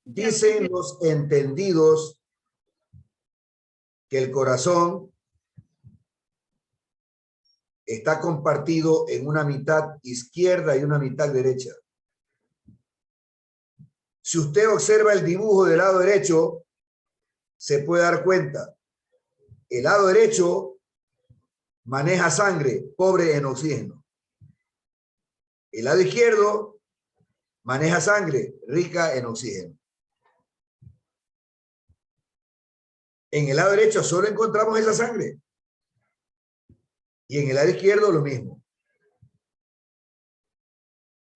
Dicen los entendidos que el corazón está compartido en una mitad izquierda y una mitad derecha. Si usted observa el dibujo del lado derecho, se puede dar cuenta. El lado derecho maneja sangre pobre en oxígeno. El lado izquierdo maneja sangre rica en oxígeno. En el lado derecho solo encontramos esa sangre. Y en el lado izquierdo lo mismo.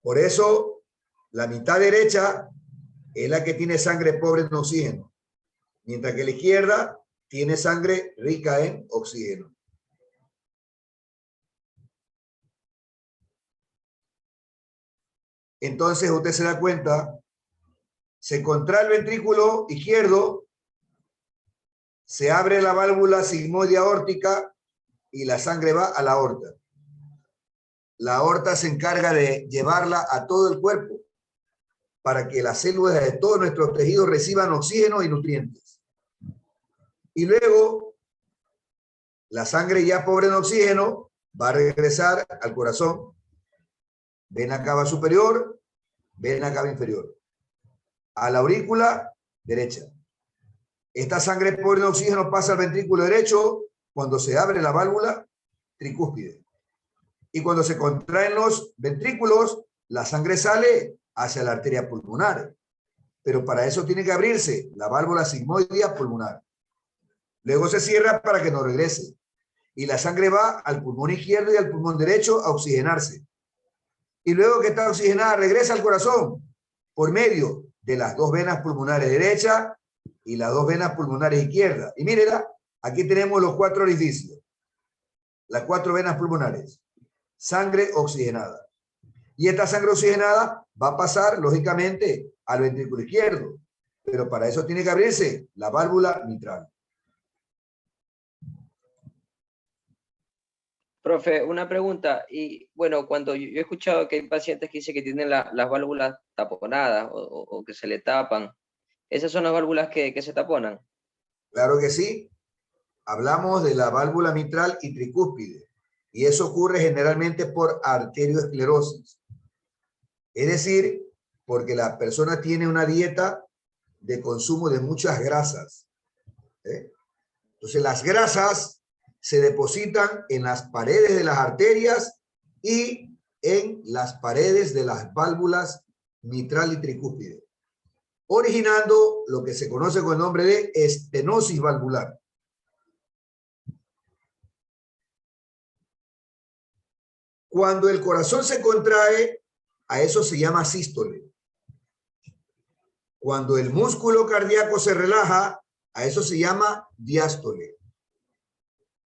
Por eso, la mitad derecha es la que tiene sangre pobre en oxígeno, mientras que la izquierda tiene sangre rica en oxígeno. Entonces usted se da cuenta, se contrae el ventrículo izquierdo, se abre la válvula sigmoide aórtica y la sangre va a la aorta. La aorta se encarga de llevarla a todo el cuerpo para que las células de todos nuestros tejidos reciban oxígeno y nutrientes. Y luego, la sangre ya pobre en oxígeno va a regresar al corazón, vena cava superior, vena cava inferior, a la aurícula derecha. Esta sangre pobre en oxígeno pasa al ventrículo derecho cuando se abre la válvula tricúspide. Y cuando se contraen los ventrículos, la sangre sale hacia la arteria pulmonar. Pero para eso tiene que abrirse la válvula sigmoidea pulmonar. Luego se cierra para que no regrese. Y la sangre va al pulmón izquierdo y al pulmón derecho a oxigenarse. Y luego que está oxigenada, regresa al corazón por medio de las dos venas pulmonares derecha y las dos venas pulmonares izquierda. Y mírela, aquí tenemos los 4 orificios. Las 4 venas pulmonares. Sangre oxigenada. Y esta sangre oxigenada va a pasar, lógicamente, al ventrículo izquierdo. Pero para eso tiene que abrirse la válvula mitral. Profe, una pregunta. Y bueno, cuando yo he escuchado que hay pacientes que dicen que tienen las válvulas taponadas o que se le tapan, ¿esas son las válvulas que se taponan? Claro que sí. Hablamos de la válvula mitral y tricúspide. Y eso ocurre generalmente por arterioesclerosis. Es decir, porque la persona tiene una dieta de consumo de muchas grasas. Entonces las grasas se depositan en las paredes de las arterias y en las paredes de las válvulas mitral y tricúspide, originando lo que se conoce con el nombre de estenosis valvular. Cuando el corazón se contrae, a eso se llama sístole. Cuando el músculo cardíaco se relaja, a eso se llama diástole.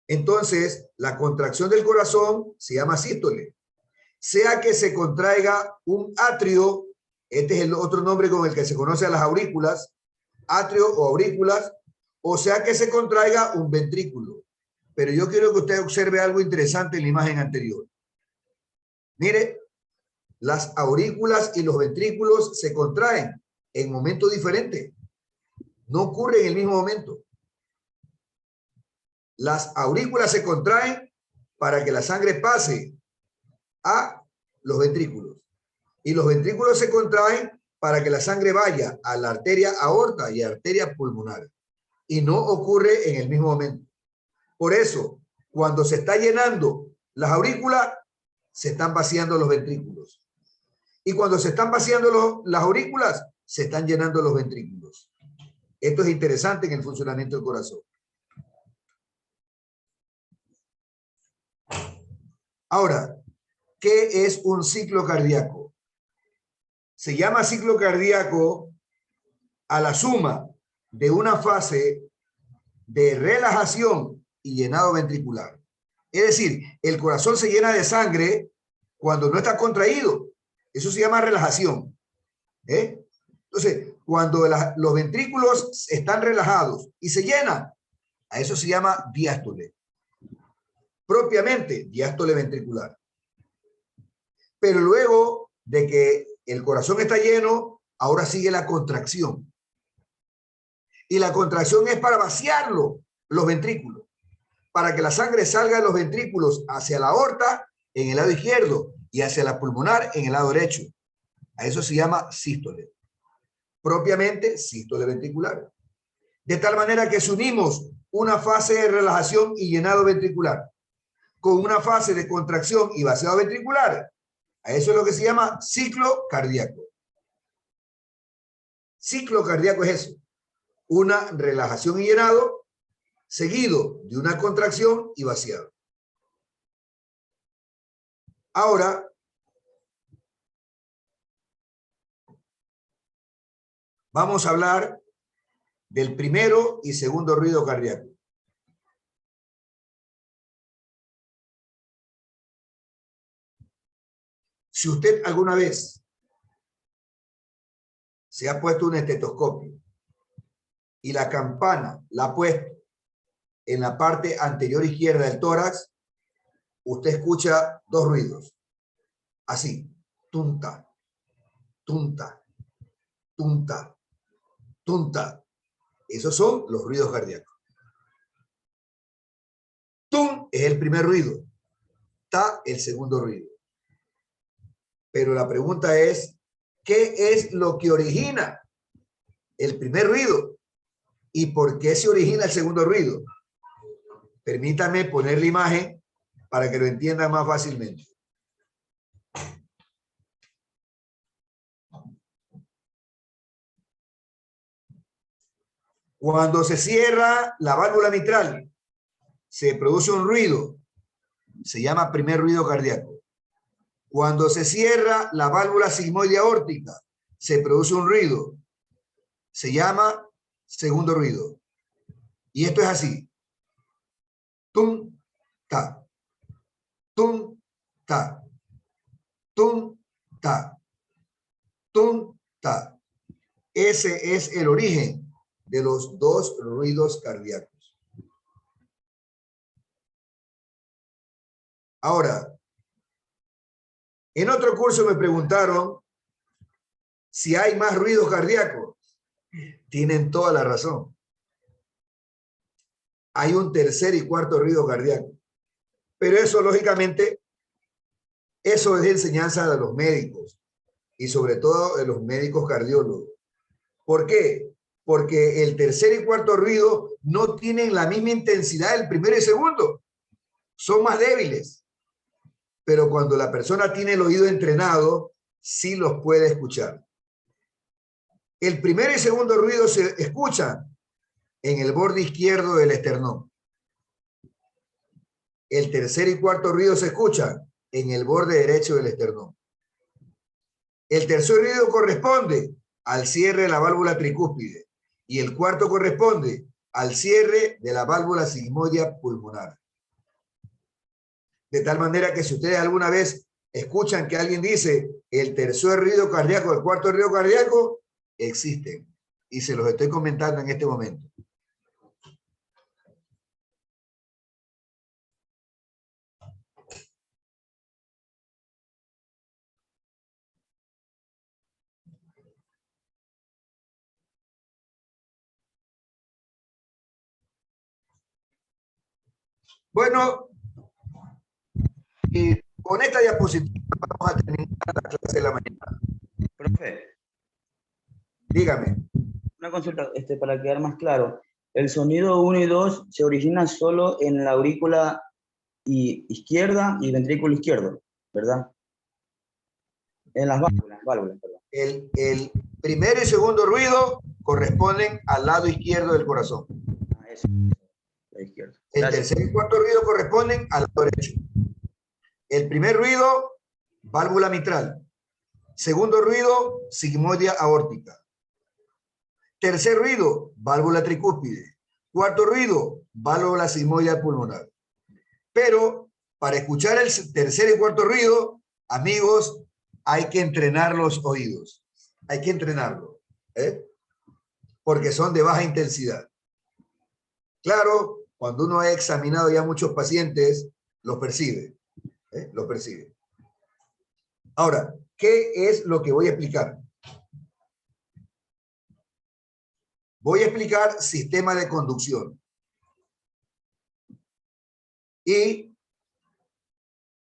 Entonces, la contracción del corazón se llama sístole. Sea que se contraiga un atrio, este es el otro nombre con el que se conoce a las aurículas, atrio o aurículas, o sea que se contraiga un ventrículo. Pero yo quiero que usted observe algo interesante en la imagen anterior. Mire, las aurículas y los ventrículos se contraen en momentos diferentes. No ocurre en el mismo momento. Las aurículas se contraen para que la sangre pase a los ventrículos. Y los ventrículos se contraen para que la sangre vaya a la arteria aorta y arteria pulmonar. Y no ocurre en el mismo momento. Por eso, cuando se está llenando las aurículas, se están vaciando los ventrículos. Y cuando se están vaciando las aurículas, se están llenando los ventrículos. Esto es interesante en el funcionamiento del corazón. Ahora, ¿qué es un ciclo cardíaco? Se llama ciclo cardíaco a la suma de una fase de relajación y llenado ventricular. Es decir, el corazón se llena de sangre cuando no está contraído. Eso se llama relajación. Entonces, cuando los ventrículos están relajados y se llenan, a eso se llama diástole. Propiamente, diástole ventricular. Pero luego de que el corazón está lleno, ahora sigue la contracción. Y la contracción es para vaciarlo, los ventrículos, para que la sangre salga de los ventrículos hacia la aorta en el lado izquierdo y hacia la pulmonar en el lado derecho. A eso se llama sístole. Propiamente sístole ventricular. De tal manera que si unimos una fase de relajación y llenado ventricular con una fase de contracción y vaciado ventricular, a eso es lo que se llama ciclo cardíaco. Ciclo cardíaco es eso, una relajación y llenado seguido de una contracción y vaciado. Ahora, vamos a hablar del primero y segundo ruido cardíaco. Si usted alguna vez se ha puesto un estetoscopio y la campana la ha puesto en la parte anterior izquierda del tórax, usted escucha dos ruidos. Así, tunta, tunta, tunta, tunta. Esos son los ruidos cardíacos. Tum es el primer ruido, ta el segundo ruido. Pero la pregunta es, ¿qué es lo que origina el primer ruido? ¿Y por qué se origina el segundo ruido? Permítame poner la imagen para que lo entienda más fácilmente. Cuando se cierra la válvula mitral, se produce un ruido, se llama primer ruido cardíaco. Cuando se cierra la válvula sigmoide aórtica, se produce un ruido, se llama segundo ruido. Y esto es así. Tum, ta, tum, ta, tum, ta, tum, ta. Ese es el origen de los dos ruidos cardíacos. Ahora, en otro curso me preguntaron si hay más ruidos cardíacos. Tienen toda la razón. Hay un tercer y cuarto ruido cardíaco. Pero eso, lógicamente, eso es de enseñanza de los médicos y sobre todo de los médicos cardiólogos. ¿Por qué? Porque el tercer y cuarto ruido no tienen la misma intensidad del primero y segundo. Son más débiles. Pero cuando la persona tiene el oído entrenado, sí los puede escuchar. El primer y segundo ruido se escuchan en el borde izquierdo del esternón. El tercer y cuarto ruido se escuchan en el borde derecho del esternón. El tercer ruido corresponde al cierre de la válvula tricúspide y el cuarto corresponde al cierre de la válvula sigmoidea pulmonar. De tal manera que si ustedes alguna vez escuchan que alguien dice el tercer ruido cardíaco, el cuarto ruido cardíaco, existen. Y se los estoy comentando en este momento. Bueno, y con esta diapositiva vamos a terminar la clase de la mañana. Profe, Dígame. una consulta para quedar más claro. El sonido 1 y 2 se origina solo en la aurícula izquierda y ventrículo izquierdo, ¿verdad? En las válvulas, perdón. El primero y segundo ruido corresponden al lado izquierdo del corazón. Ah, eso, la izquierda. El tercer y cuarto ruido corresponden al lado derecho. El primer ruido, válvula mitral. Segundo ruido, sigmoidea aórtica. Tercer ruido, válvula tricúspide. Cuarto ruido, válvula sigmoidea pulmonar. Pero para escuchar el tercer y cuarto ruido, amigos, hay que entrenar los oídos. Hay que entrenarlo, porque son de baja intensidad. Claro, cuando uno ha examinado ya muchos pacientes, los percibe. Los percibe. Ahora, ¿qué es lo que voy a explicar? Voy a explicar sistema de conducción. ¿Y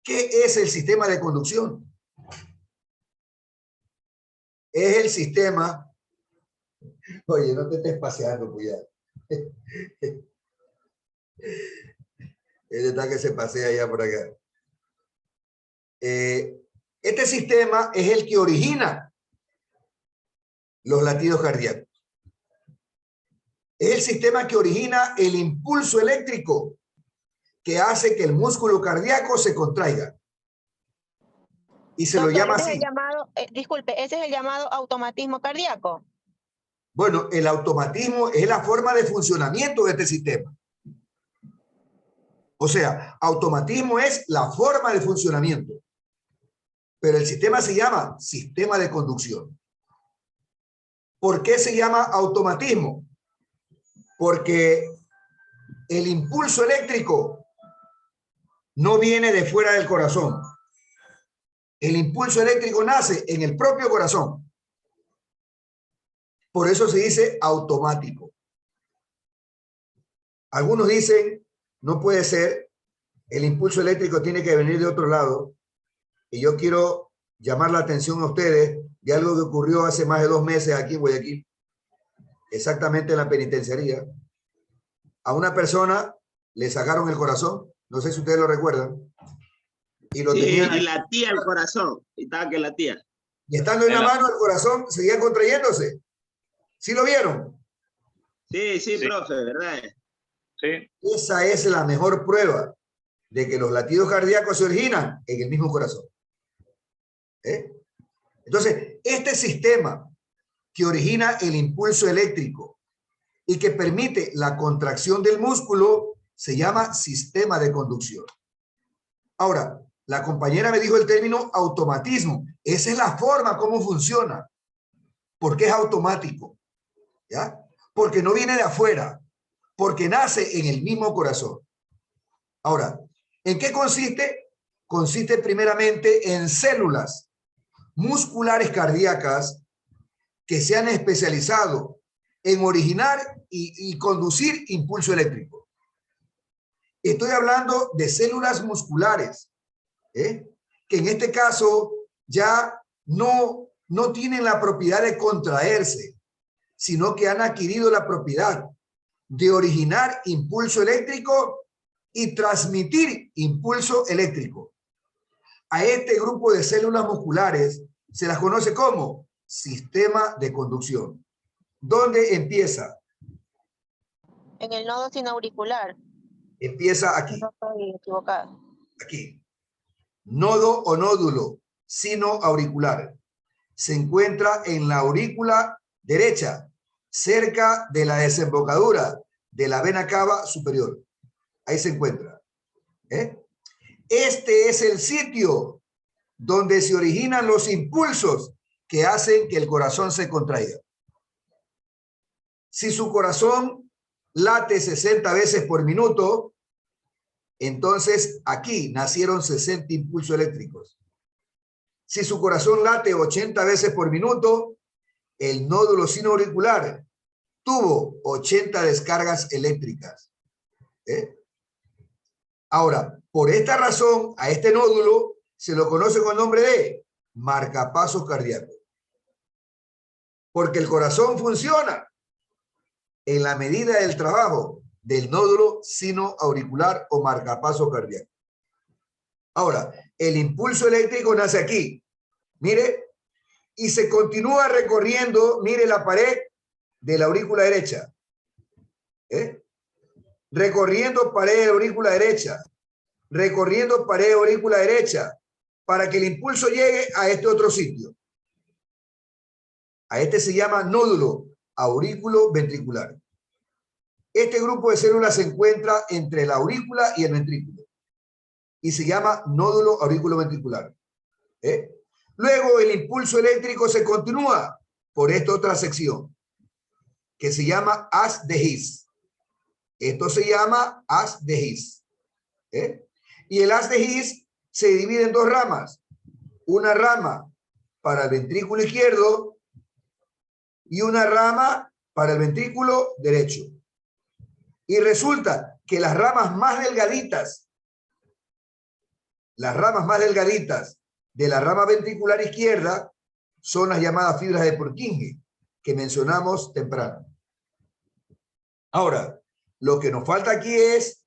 qué es el sistema de conducción? Es el sistema... Oye, no te estés paseando, cuidado. Este está que se pasea allá por acá. Este sistema es el que origina los latidos cardíacos. Es el sistema que origina el impulso eléctrico que hace que el músculo cardíaco se contraiga. Y se lo llama así. Disculpe, ese es el llamado automatismo cardíaco. Bueno, el automatismo es la forma de funcionamiento de este sistema. O sea, automatismo es la forma de funcionamiento. Pero el sistema se llama sistema de conducción. ¿Por qué se llama automatismo? Porque el impulso eléctrico no viene de fuera del corazón. El impulso eléctrico nace en el propio corazón. Por eso se dice automático. Algunos dicen, no puede ser, el impulso eléctrico tiene que venir de otro lado. Y yo quiero llamar la atención a ustedes de algo que ocurrió hace más de 2 meses aquí en Guayaquil, exactamente en la penitenciaría. A una persona le sacaron el corazón, no sé si ustedes lo recuerdan. Y lo tenían, y latía el corazón, y estaba que latía. Y estando en la mano, el corazón seguía contrayéndose. ¿Sí lo vieron? Sí, sí, profe, ¿verdad? Sí. Esa es la mejor prueba de que los latidos cardíacos se originan en el mismo corazón. Entonces, este sistema que origina el impulso eléctrico y que permite la contracción del músculo se llama sistema de conducción. Ahora, la compañera me dijo el término automatismo. Esa es la forma como funciona. Porque es automático. ¿Ya? Porque no viene de afuera. Porque nace en el mismo corazón. Ahora, ¿en qué consiste? Consiste primeramente en células musculares cardíacas que se han especializado en originar y conducir impulso eléctrico. Estoy hablando de células musculares, que en este caso ya no tienen la propiedad de contraerse, sino que han adquirido la propiedad de originar impulso eléctrico y transmitir impulso eléctrico. A este grupo de células musculares se las conoce como sistema de conducción. ¿Dónde empieza? En el nodo sinauricular. Empieza aquí. No estoy equivocada. Aquí. Nodo o nódulo sinoauricular. Se encuentra en la aurícula derecha, cerca de la desembocadura de la vena cava superior. Ahí se encuentra. Este es el sitio donde se originan los impulsos que hacen que el corazón se contraiga. Si su corazón late 60 veces por minuto, entonces aquí nacieron 60 impulsos eléctricos. Si su corazón late 80 veces por minuto, el nódulo sinoauricular tuvo 80 descargas eléctricas. Ahora, por esta razón, a este nódulo se lo conoce con el nombre de marcapasos cardíacos. Porque el corazón funciona en la medida del trabajo del nódulo sinoauricular o marcapaso cardíaco. Ahora, el impulso eléctrico nace aquí. Mire, y se continúa recorriendo, mire la pared de la aurícula derecha. Recorriendo pared de la aurícula derecha. Recorriendo pared de la aurícula derecha. Para que el impulso llegue a este otro sitio. A este se llama nódulo aurículo ventricular. Este grupo de células se encuentra entre la aurícula y el ventrículo y se llama nódulo aurículo ventricular. Luego el impulso eléctrico se continúa por esta otra sección que se llama haz de His. Esto se llama haz de His. Y el haz de His se divide en 2 ramas. Una rama para el ventrículo izquierdo y una rama para el ventrículo derecho. Y resulta que las ramas más delgaditas de la rama ventricular izquierda son las llamadas fibras de Purkinje, que mencionamos temprano. Ahora, lo que nos falta aquí es,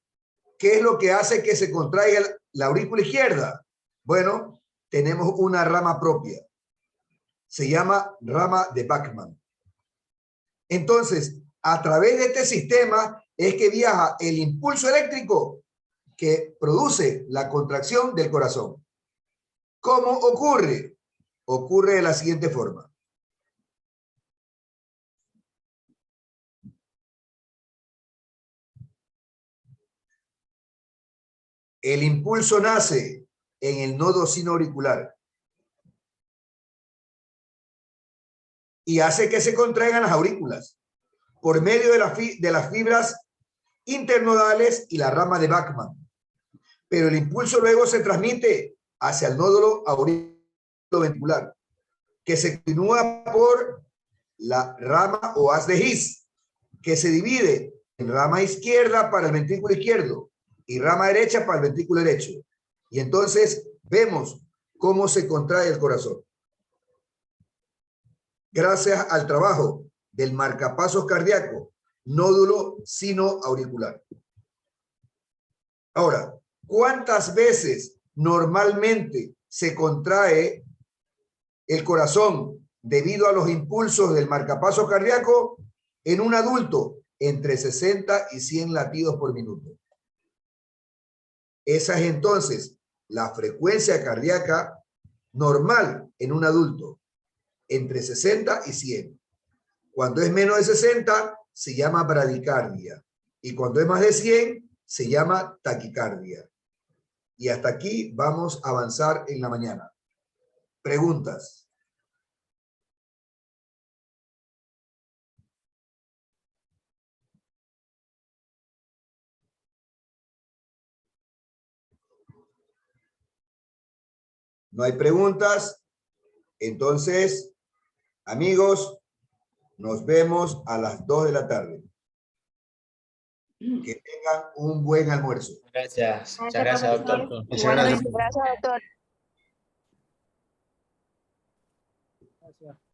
¿qué es lo que hace que se contraiga la aurícula izquierda? Bueno, tenemos una rama propia. Se llama rama de Bachmann. Entonces, a través de este sistema es que viaja el impulso eléctrico que produce la contracción del corazón. ¿Cómo ocurre? Ocurre de la siguiente forma. El impulso nace en el nodo sinoauricular y hace que se contraigan las aurículas por medio de las fibras internodales y la rama de Bachmann. Pero el impulso luego se transmite hacia el nódulo auriculoventricular, que se continúa por la rama o haz de His, que se divide en rama izquierda para el ventrículo izquierdo y rama derecha para el ventrículo derecho. Y entonces vemos cómo se contrae el corazón. Gracias al trabajo del marcapasos cardíaco, nódulo sinoauricular. Ahora, ¿cuántas veces normalmente se contrae el corazón debido a los impulsos del marcapasos cardíaco? En un adulto, entre 60 y 100 latidos por minuto. Esa es entonces la frecuencia cardíaca normal en un adulto, entre 60 y 100. Cuando es menos de 60, se llama bradicardia. Y cuando es más de 100, se llama taquicardia. Y hasta aquí vamos a avanzar en la mañana. Preguntas. No hay preguntas. Entonces, amigos, nos vemos a las 2 de la tarde. Que tengan un buen almuerzo. Gracias. Muchas gracias, doctor. Muchas gracias. Gracias, doctor. Gracias.